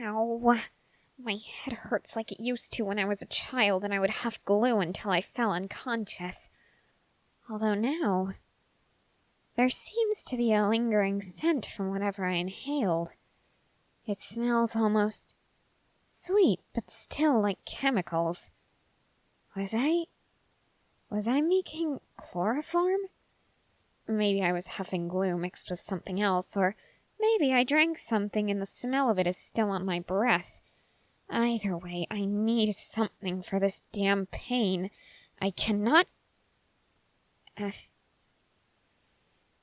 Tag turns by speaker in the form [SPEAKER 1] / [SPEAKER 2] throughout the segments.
[SPEAKER 1] Ow. My head hurts like it used to when I was a child and I would huff glue until I fell unconscious. Although now, there seems to be a lingering scent from whatever I inhaled. It smells almost sweet, but still like chemicals. Was I making chloroform? Maybe I was huffing glue mixed with something else, or maybe I drank something and the smell of it is still on my breath. Either way, I need something for this damn pain. I cannot... I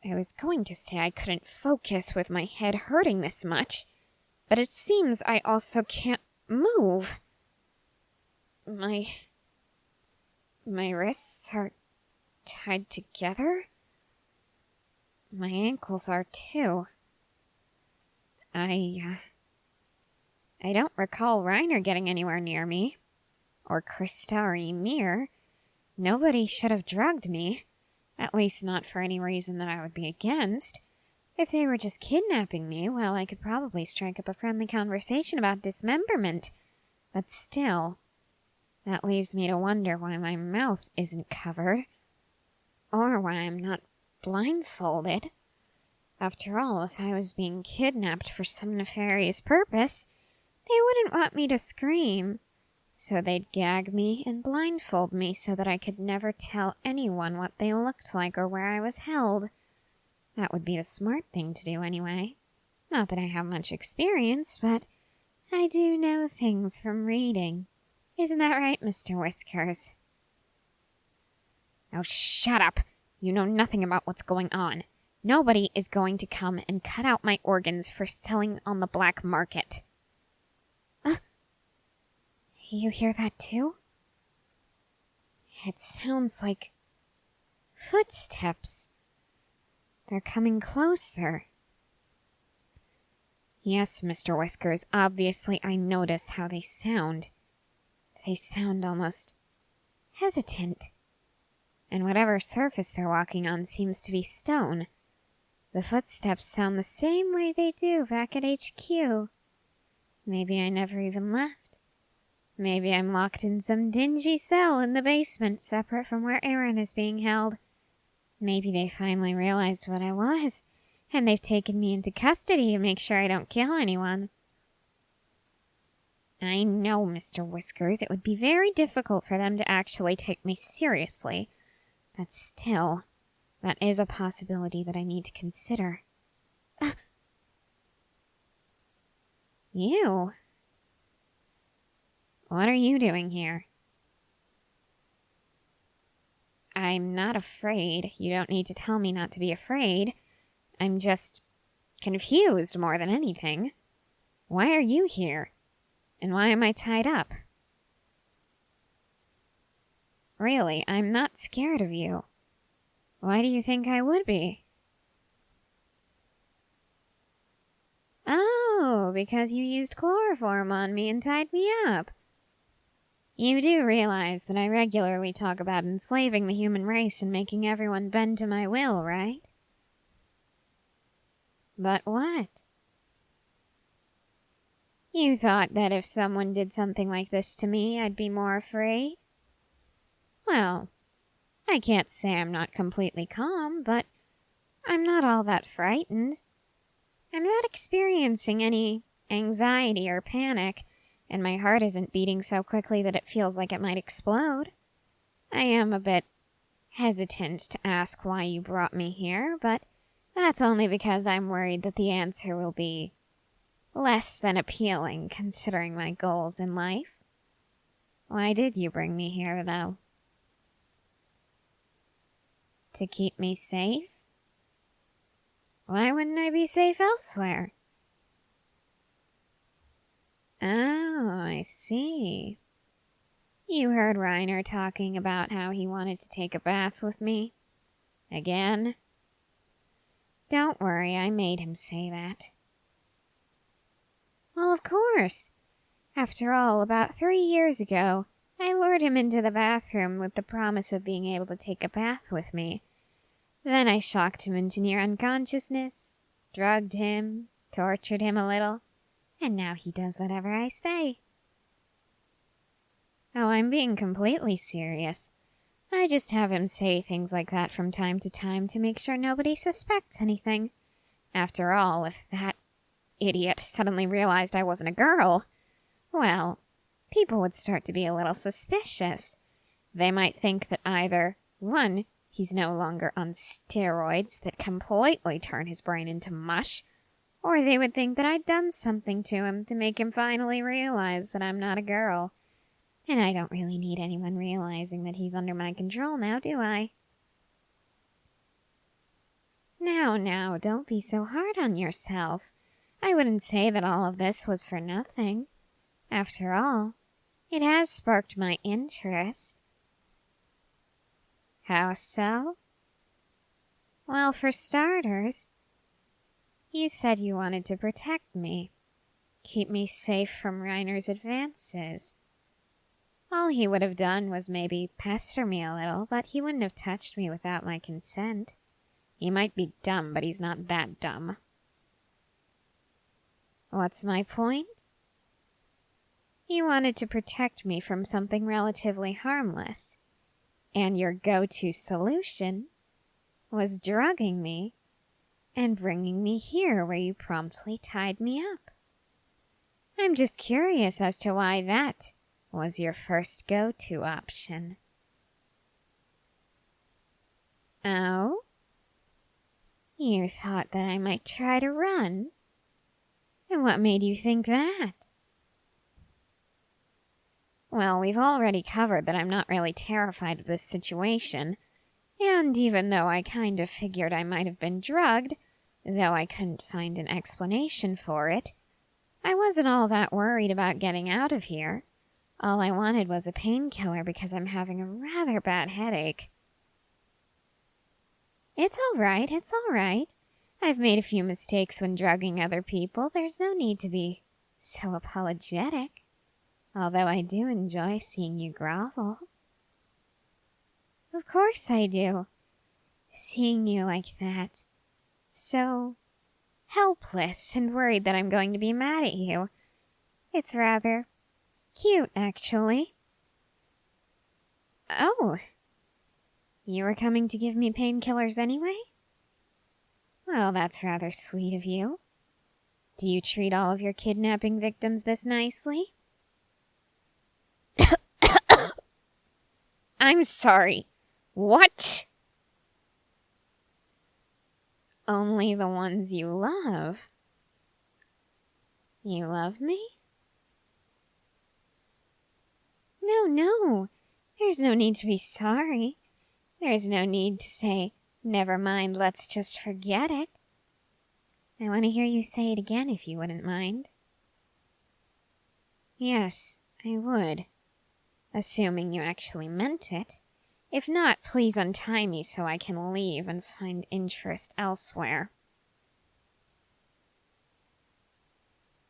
[SPEAKER 1] was going to say I couldn't focus with my head hurting this much, but it seems I also can't move. My wrists are tied together. My ankles are too. I don't recall Reiner getting anywhere near me. Or Krista or Ymir. Nobody should have drugged me. At least not for any reason that I would be against. If they were just kidnapping me, well, I could probably strike up a friendly conversation about dismemberment. But still, that leaves me to wonder why my mouth isn't covered. Or why I'm not blindfolded. After all, if I was being kidnapped for some nefarious purpose, they wouldn't want me to scream. So they'd gag me and blindfold me so that I could never tell anyone what they looked like or where I was held. That would be the smart thing to do anyway. Not that I have much experience, but I do know things from reading. Isn't that right, Mr. Whiskers? Oh, shut up! You know nothing about what's going on. Nobody is going to come and cut out my organs for selling on the black market. You hear that too? It sounds like footsteps. They're coming closer. Yes, Mr. Whiskers, obviously I notice how they sound. They sound almost hesitant. And whatever surface they're walking on seems to be stone. The footsteps sound the same way they do back at HQ. Maybe I never even left. Maybe I'm locked in some dingy cell in the basement separate from where Aaron is being held. Maybe they finally realized what I was, and they've taken me into custody to make sure I don't kill anyone. I know, Mr. Whiskers, it would be very difficult for them to actually take me seriously, but still, that is a possibility that I need to consider. You? What are you doing here? I'm not afraid. You don't need to tell me not to be afraid. I'm just confused more than anything. Why are you here? And why am I tied up? Really, I'm not scared of you. Why do you think I would be? Oh, because you used chloroform on me and tied me up. You do realize that I regularly talk about enslaving the human race and making everyone bend to my will, right? But what? You thought that if someone did something like this to me, I'd be more afraid? Well, I can't say I'm not completely calm, but I'm not all that frightened. I'm not experiencing any anxiety or panic, and my heart isn't beating so quickly that it feels like it might explode. I am a bit hesitant to ask why you brought me here, but that's only because I'm worried that the answer will be less than appealing considering my goals in life. Why did you bring me here, though? To keep me safe? Why wouldn't I be safe elsewhere? Oh, I see. You heard Reiner talking about how he wanted to take a bath with me? Again? Don't worry, I made him say that. Well, of course. After all, about 3 years ago, I lured him into the bathroom with the promise of being able to take a bath with me. Then I shocked him into near unconsciousness, drugged him, tortured him a little, And now he does whatever I say. Oh, I'm being completely serious. I just have him say things like that from time to make sure nobody suspects anything. After all, if that idiot suddenly realized I wasn't a girl, well, people would start to be a little suspicious. They might think that either, 1, he's no longer on steroids that completely turn his brain into mush, or they would think that I'd done something to him to make him finally realize that I'm not a girl. And I don't really need anyone realizing that he's under my control now, do I? Now, don't be so hard on yourself. I wouldn't say that all of this was for nothing. After all, it has sparked my interest. How so? Well, for starters, you said you wanted to protect me. Keep me safe from Reiner's advances. All he would have done was maybe pester me a little, but he wouldn't have touched me without my consent. He might be dumb, but he's not that dumb. What's my point? You wanted to protect me from something relatively harmless, and your go-to solution was drugging me and bringing me here where you promptly tied me up. I'm just curious as to why that was your first go-to option. Oh? You thought that I might try to run? And what made you think that? Well, we've already covered that I'm not really terrified of this situation, and even though I kind of figured I might have been drugged, though I couldn't find an explanation for it, I wasn't all that worried about getting out of here. All I wanted was a painkiller because I'm having a rather bad headache. It's all right. I've made a few mistakes when drugging other people. There's no need to be so apologetic. Although I do enjoy seeing you grovel. Of course I do. Seeing you like that. So helpless and worried that I'm going to be mad at you. It's rather cute, actually. Oh. You were coming to give me painkillers anyway? Well, that's rather sweet of you. Do you treat all of your kidnapping victims this nicely? I'm sorry. What? Only the ones you love. You love me? No. There's no need to be sorry. There's no need to say, never mind, let's just forget it. I want to hear you say it again if you wouldn't mind. Yes, I would. Assuming you actually meant it. If not, please untie me so I can leave and find interest elsewhere.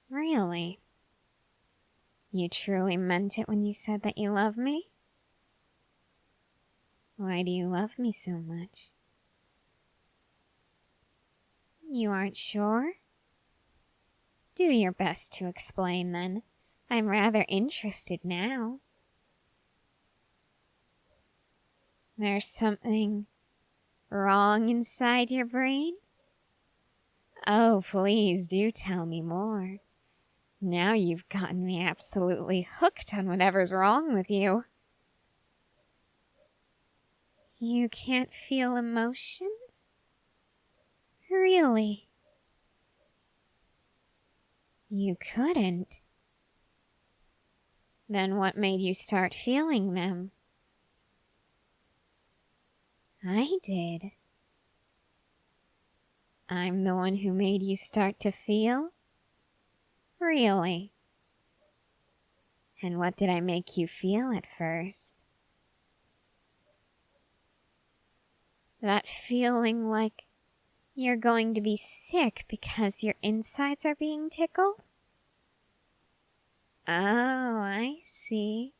[SPEAKER 1] Really? You truly meant it when you said that you love me? Why do you love me so much? You aren't sure? Do your best to explain, then. I'm rather interested now. There's something wrong inside your brain? Oh, please do tell me more. Now you've gotten me absolutely hooked on whatever's wrong with you. You can't feel emotions? Really? You couldn't? Then what made you start feeling them? I did. I'm the one who made you start to feel? Really? And what did I make you feel at first? That feeling like you're going to be sick because your insides are being tickled? Oh, I see.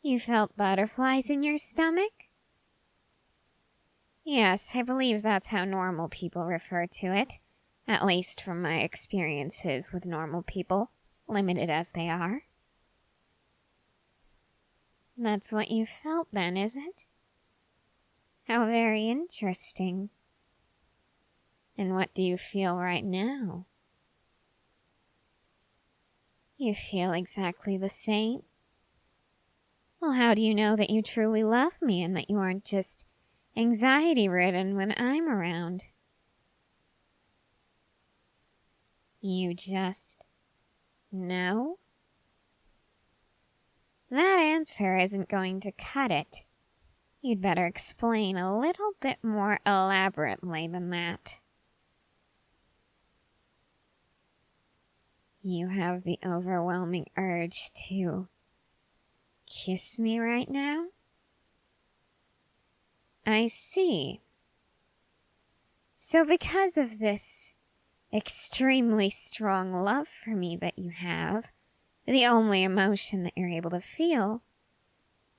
[SPEAKER 1] You felt butterflies in your stomach? Yes, I believe that's how normal people refer to it. At least from my experiences with normal people, limited as they are. That's what you felt then, is it? How very interesting. And what do you feel right now? You feel exactly the same? Well, how do you know that you truly love me and that you aren't just anxiety-ridden when I'm around? You just know? That answer isn't going to cut it. You'd better explain a little bit more elaborately than that. You have the overwhelming urge to kiss me right now? I see. So because of this extremely strong love for me that you have, the only emotion that you're able to feel,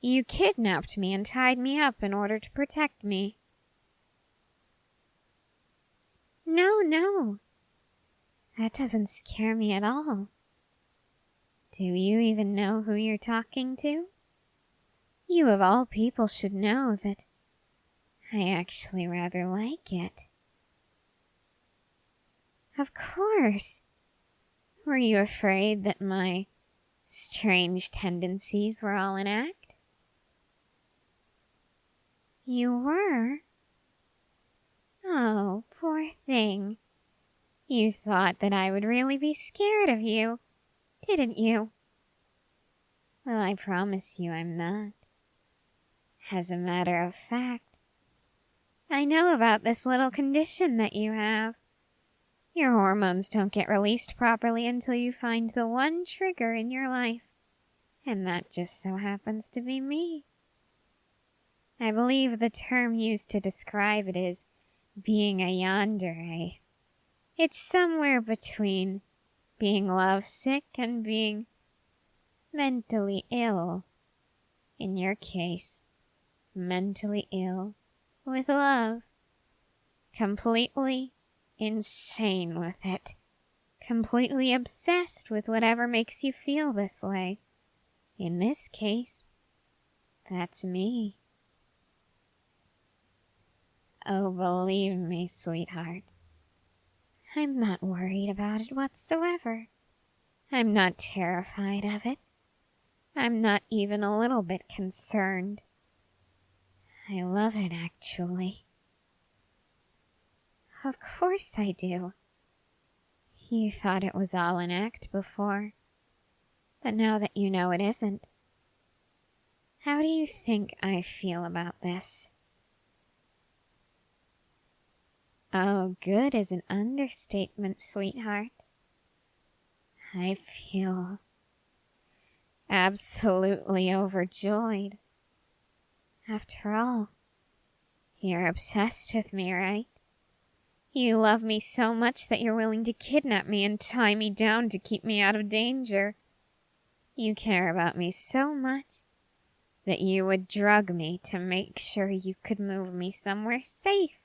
[SPEAKER 1] you kidnapped me and tied me up in order to protect me. No. That doesn't scare me at all. Do you even know who you're talking to? You of all people should know that I actually rather like it. Of course. Were you afraid that my strange tendencies were all in act? You were? Oh, poor thing. You thought that I would really be scared of you, didn't you? Well, I promise you I'm not. As a matter of fact, I know about this little condition that you have. Your hormones don't get released properly until you find the one trigger in your life, and that just so happens to be me. I believe the term used to describe it is being a yandere. It's somewhere between being lovesick and being mentally ill. In your case, mentally ill with love. Completely insane with it. Completely obsessed with whatever makes you feel this way. In this case, that's me. Oh, believe me, sweetheart. I'm not worried about it whatsoever. I'm not terrified of it. I'm not even a little bit concerned. I love it, actually. Of course I do. You thought it was all an act before, but now that you know it isn't, how do you think I feel about this? Oh, good is an understatement, sweetheart. I feel absolutely overjoyed. After all, you're obsessed with me, right? You love me so much that you're willing to kidnap me and tie me down to keep me out of danger. You care about me so much that you would drug me to make sure you could move me somewhere safe.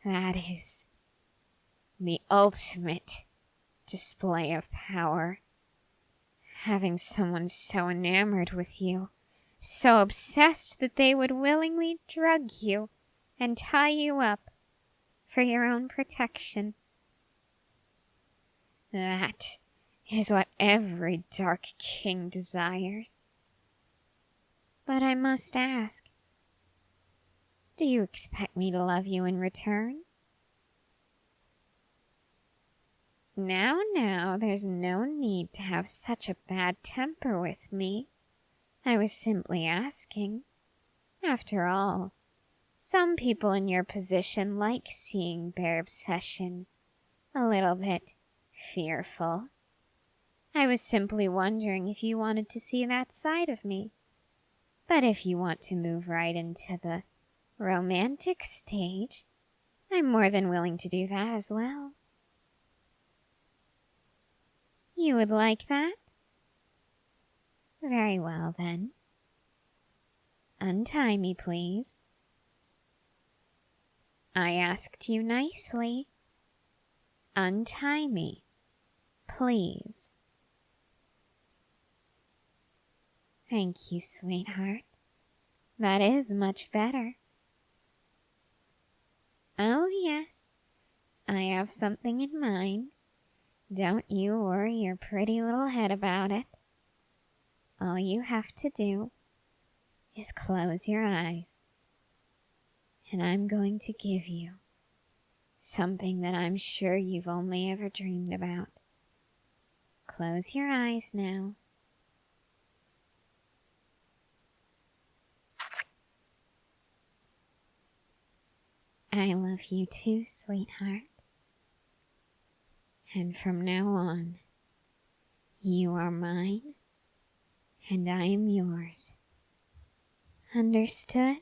[SPEAKER 1] That is the ultimate display of power. Having someone so enamored with you, so obsessed that they would willingly drug you and tie you up for your own protection. That is what every Dark King desires. But I must ask, do you expect me to love you in return? Now, there's no need to have such a bad temper with me. I was simply asking. After all, some people in your position like seeing their obsession a little bit fearful. I was simply wondering if you wanted to see that side of me. But if you want to move right into the romantic stage, I'm more than willing to do that as well. You would like that? Very well, then. Untie me, please. I asked you nicely. Untie me, please. Thank you, sweetheart. That is much better. Oh, yes. I have something in mind. Don't you worry your pretty little head about it. All you have to do is close your eyes. And I'm going to give you something that I'm sure you've only ever dreamed about. Close your eyes now. I love you too, sweetheart. And from now on, you are mine, and I am yours. Understood?